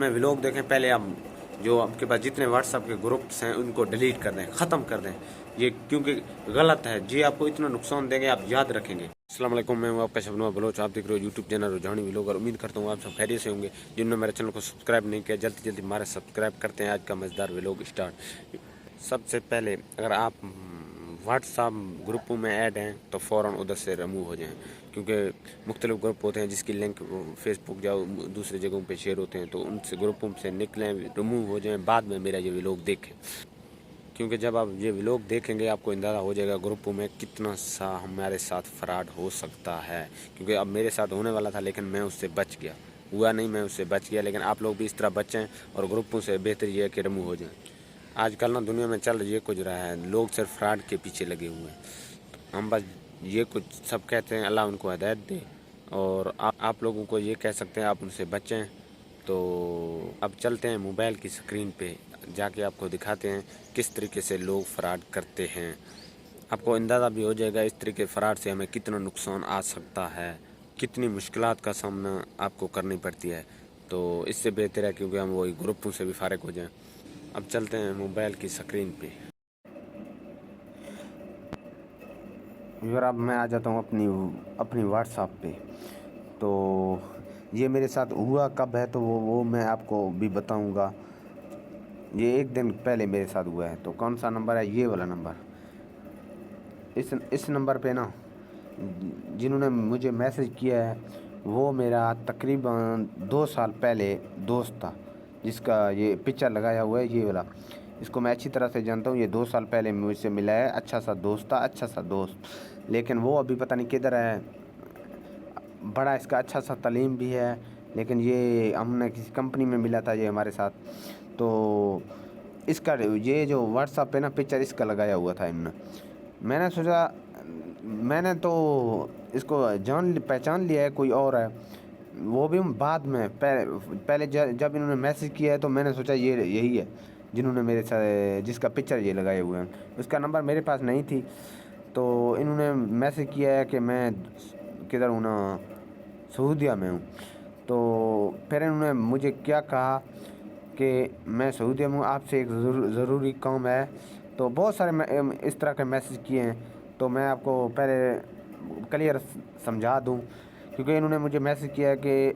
में व्लॉग देखें, पहले आप जो आपके पास जितने व्हाट्सएप के ग्रुप्स हैं उनको डिलीट कर दें, ख़त्म कर दें ये, क्योंकि गलत है जी, आपको इतना नुकसान देंगे आप याद रखेंगे। अस्सलाम वालेकुम, मैं हूं आपका शबनुमा बलोच, आप देख रहे हो यूट्यूब चैनल रुझानी व्लॉग और उम्मीद करता हूं आप सब खैरियत से होंगे। जिन्होंने मेरे चैनल को सब्सक्राइब नहीं किया जल्दी जल्दी हमारे सब्सक्राइब करते हैं। आज का मज़ेदार व्लॉग स्टार्ट। सबसे पहले अगर आप व्हाट्सएप ग्रुपों में ऐड हैं तो फ़ौरन उधर से रिमूव हो जाएं, क्योंकि मुख्तलिफ ग्रुप होते हैं जिसकी लिंक फेसबुक या दूसरी जगहों पे शेयर होते हैं, तो उनसे ग्रुपों से निकलें, रिमूव हो जाएं, बाद में मेरा ये व्लॉग देखें। क्योंकि जब आप ये व्लॉग देखेंगे आपको अंदाज़ा हो जाएगा ग्रुपों में कितना सा हमारे साथ फ्रॉड हो सकता है। क्योंकि अब मेरे साथ होने वाला था लेकिन मैं उससे बच गया, हुआ नहीं, मैं उससे बच गया। लेकिन आप लोग भी इस तरह बचें और ग्रुपों से बेहतर ये है कि रिमूव हो जाएं। आजकल ना दुनिया में चल ये कुछ रहा है, लोग सिर्फ फ्रॉड के पीछे लगे हुए हैं। हम बस ये कुछ सब कहते हैं, अल्लाह उनको हिदायत दे, और आप लोगों को ये कह सकते हैं आप उनसे बचें। तो अब चलते हैं मोबाइल की स्क्रीन पे जाके आपको दिखाते हैं किस तरीके से लोग फ्रॉड करते हैं। आपको अंदाज़ा भी हो जाएगा इस तरीके फ्रॉड से हमें कितना नुकसान आ सकता है, कितनी मुश्किलात का सामना आपको करनी पड़ती है। तो इससे बेहतर है क्योंकि हम वही ग्रुपों से भी फारिग हो जाएं। अब चलते हैं मोबाइल की स्क्रीन पे। फिर अब मैं आ जाता हूँ अपनी व्हाट्सएप पे। तो ये मेरे साथ हुआ कब है तो वो मैं आपको भी बताऊँगा। ये एक दिन पहले मेरे साथ हुआ है। तो कौन सा नंबर है? ये वाला नंबर। इस नंबर पे ना जिन्होंने मुझे मैसेज किया है वो मेरा तकरीबन 2 साल पहले दोस्त था, जिसका ये पिक्चर लगाया हुआ है ये वाला। इसको मैं अच्छी तरह से जानता हूँ, ये 2 साल पहले मुझसे मिला है। अच्छा सा दोस्त था, अच्छा सा दोस्त। लेकिन वो अभी पता नहीं किधर है। बड़ा इसका अच्छा सा तालीम भी है, लेकिन ये हमने किसी कंपनी में मिला था ये हमारे साथ। तो इसका ये जो व्हाट्सएप पे ना पिक्चर इसका लगाया हुआ था इनने। मैंने सोचा, मैंने तो इसको पहचान लिया है कोई और है। वो भी बाद में पहले जब इन्होंने मैसेज किया है तो मैंने सोचा ये यही है जिन्होंने मेरे साथ जिसका पिक्चर ये लगाए हुए हैं। उसका नंबर मेरे पास नहीं थी, तो इन्होंने मैसेज किया है कि मैं किधर हूँ ना, सऊदीया में हूँ। तो फिर इन्होंने मुझे क्या कहा कि मैं सऊदीया में हूँ, आपसे एक ज़रूरी काम है। तो बहुत सारे इस तरह के मैसेज किए हैं। तो मैं आपको पहले क्लियर समझा दूँ, क्योंकि इन्होंने मुझे मैसेज किया है कि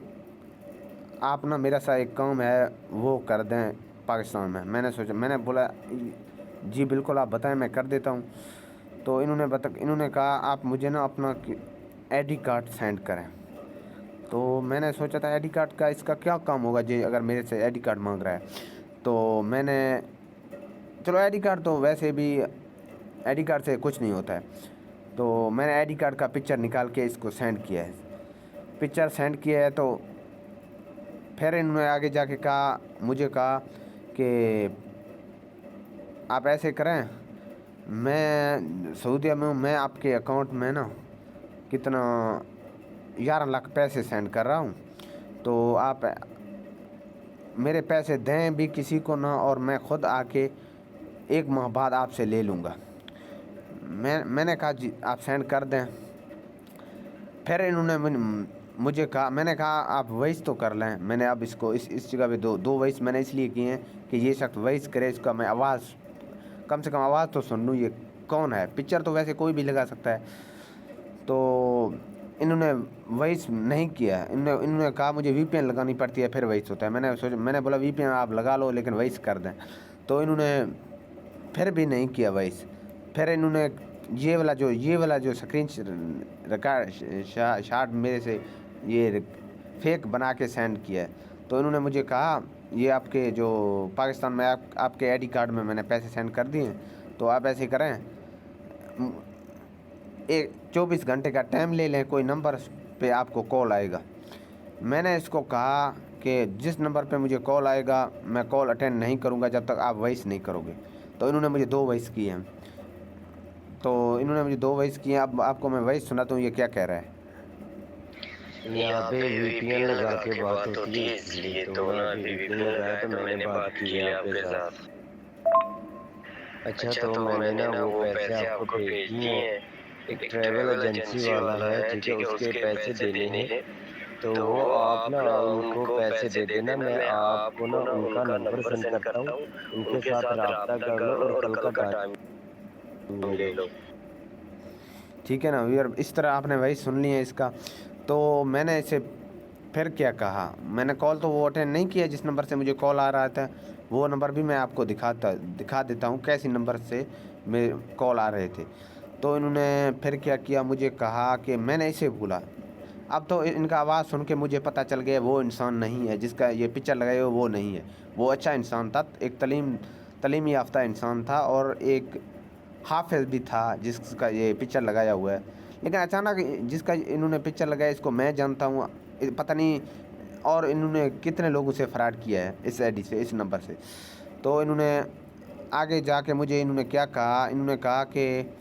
आप ना मेरा सा एक काम है वो कर दें पाकिस्तान में। मैंने बोला जी बिल्कुल आप बताएं, मैं कर देता हूँ। तो इन्होंने कहा आप मुझे ना अपना आईडी कार्ड सेंड करें। तो मैंने सोचा था आईडी कार्ड का इसका क्या काम होगा जी, अगर मेरे से आईडी कार्ड मांग रहा है। तो मैंने चलो आईडी कार्ड तो वैसे भी आईडी कार्ड से कुछ नहीं होता है। तो मैंने आईडी कार्ड का पिक्चर निकाल के इसको सेंड किया है। पिक्चर सेंड किया है तो फिर इन्होंने आगे जाके मुझे कहा कि आप ऐसे करें, मैं सऊदीया में हूँ, मैं आपके अकाउंट में ना कितना 11 लाख पैसे सेंड कर रहा हूँ। तो आप मेरे पैसे दें भी किसी को ना, और मैं ख़ुद आके 1 माह बाद आपसे ले लूँगा। मैंने कहा जी आप सेंड कर दें। फिर इन्होंने मुझे कहा, मैंने कहा आप वॉइस तो कर लें। मैंने अब इसको इस जगह पे दो वॉइस मैंने इसलिए किए हैं कि ये शख्स वॉइस करे, इसका मैं आवाज़ कम से कम आवाज़ तो सुन लूँ ये कौन है। पिक्चर तो वैसे कोई भी लगा सकता है। तो इन्होंने वॉइस नहीं किया। इन्होंने कहा मुझे वीपीएन लगानी पड़ती है फिर वॉइस होता है। मैंने बोला वीपीएन आप लगा लो लेकिन वॉइस कर दें। तो इन्होंने फिर भी नहीं किया वॉइस। फिर इन्होंने ये वाला जो स्क्रीन रिकॉर्ड शॉट मेरे से ये फेक बना के सेंड किया है। तो इन्होंने मुझे कहा ये आपके जो पाकिस्तान में आपके आईडी कार्ड में मैंने पैसे सेंड कर दिए हैं, तो आप ऐसे करें, एक 24 घंटे का टाइम ले लें, कोई नंबर पे आपको कॉल आएगा। मैंने इसको कहा कि जिस नंबर पे मुझे कॉल आएगा मैं कॉल अटेंड नहीं करूँगा जब तक आप वॉइस नहीं करोगे। तो इन्होंने मुझे 2 वॉइस किए हैं। तो इन्होंने मुझे 2 वॉइस किए हैं। अब आपको मैं वॉइस सुनाता हूँ ये क्या कह रहा है। यहाँ पे वीपीएन लगा के बात होती है, इसलिए तो ना अभी वीपीएन लगाया तो मैंने बात की है आपके साथ। अच्छा तो मैंने ना वो पैसे आपको भेज दिए हैं। एक ट्रैवल एजेंसी वाला है, ठीक है, उसके पैसे देने हैं। तो वो आप ना उनको पैसे दे देना, मैं आपको ना उनका नंबर सेंड करता हूँ, उनके साथ राब्ता कर लो और कल का टाइम ले लो। ठीक है ना यार, इस तरह आपने वही सुन लिया इसका। तो मैंने इसे फिर क्या कहा, मैंने कॉल तो वो अटेंड नहीं किया जिस नंबर से मुझे कॉल आ रहा था। वो नंबर भी मैं आपको दिखा देता हूँ कैसी नंबर से मेरे कॉल आ रहे थे। तो इन्होंने फिर क्या किया, मुझे कहा कि मैंने इसे बोला। अब तो इनका आवाज़ सुन के मुझे पता चल गया वो इंसान नहीं है जिसका ये पिक्चर लगाए हो, वो नहीं है। वो अच्छा इंसान था, एक तलीम याफ्ता इंसान था और एक हाफिज़ भी था जिसका ये पिक्चर लगाया हुआ है। लेकिन अचानक जिसका इन्होंने पिक्चर लगाया इसको मैं जानता हूँ, पता नहीं। और इन्होंने कितने लोगों से फ्रॉड किया है इस आईडी से, इस नंबर से। तो इन्होंने आगे जाके मुझे इन्होंने क्या कहा, इन्होंने कहा कि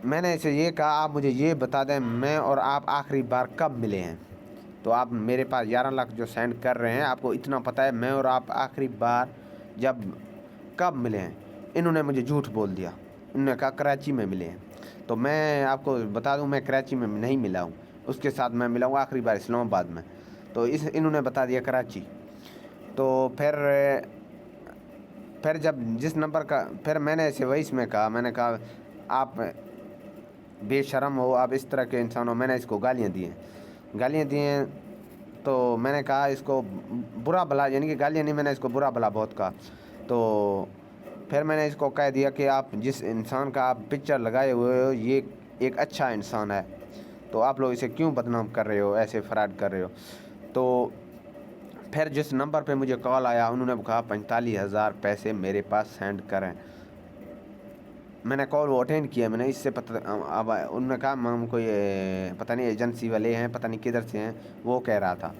मैंने इसे ये कहा आप मुझे ये बता दें मैं और आप आखिरी बार कब मिले हैं। तो आप मेरे पास 11 लाख जो सेंड कर रहे हैं, आपको इतना पता है मैं और आप आखिरी बार जब कब मिले हैं। इन्होंने मुझे झूठ बोल दिया, इन्होंने कहा कराची में मिले हैं। तो मैं आपको बता दूं मैं कराची में नहीं मिला हूं, उसके साथ मैं मिला हूँ आखिरी बार इस्लामाबाद में। तो इन्होंने बता दिया कराची। तो फिर जब जिस नंबर का फिर मैंने ऐसे वॉइस में कहा, मैंने कहा आप बेशरम हो, आप इस तरह के इंसान हो। मैंने इसको गालियाँ दी हैं। तो मैंने कहा इसको बुरा भला, यानी कि गालियाँ नहीं, मैंने इसको बुरा भला बहुत कहा। तो फिर मैंने इसको कह दिया कि आप जिस इंसान का आप पिक्चर लगाए हुए हो ये एक अच्छा इंसान है, तो आप लोग इसे क्यों बदनाम कर रहे हो, ऐसे फ्रॉड कर रहे हो। तो फिर जिस नंबर पे मुझे कॉल आया उन्होंने कहा 45,000 पैसे मेरे पास सेंड करें। मैंने कॉल वो अटेंड किया, मैंने इससे पता अब उन्होंने कहा हमको ये पता नहीं एजेंसी वाले हैं, पता नहीं किधर से हैं, वो कह रहा था।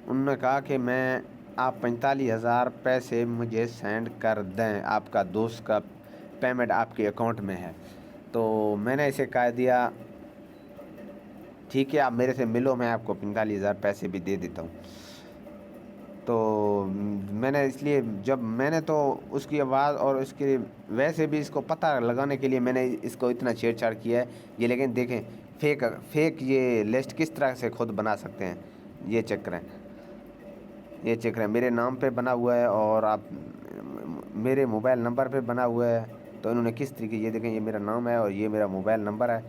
उन्होंने कहा कि मैं आप 45,000 पैसे मुझे सेंड कर दें, आपका दोस्त का पेमेंट आपके अकाउंट में है। तो मैंने इसे कह दिया ठीक है आप मेरे से मिलो, मैं आपको 45,000 पैसे भी दे देता हूँ। तो मैंने इसलिए जब मैंने तो उसकी आवाज़ और उसके वैसे भी इसको पता लगाने के लिए मैंने इसको इतना छेड़छाड़ किया है ये। लेकिन देखें फेक ये लिस्ट किस तरह से खुद बना सकते हैं, ये चेक करें, ये चेक करें मेरे नाम पे बना हुआ है और आप मेरे मोबाइल नंबर पे बना हुआ है। तो इन्होंने किस तरीके, ये देखें ये मेरा नाम है और ये मेरा मोबाइल नंबर है।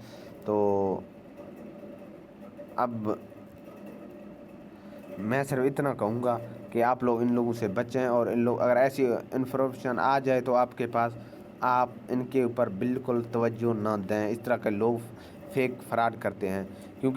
तो अब मैं सिर्फ इतना कहूँगा कि आप लोग इन लोगों से बचें, और इन लोग अगर ऐसी इन्फॉर्मेशन आ जाए तो आपके पास, आप इनके ऊपर बिल्कुल तवज्जो ना दें। इस तरह के लोग फेक फ्रॉड करते हैं क्योंकि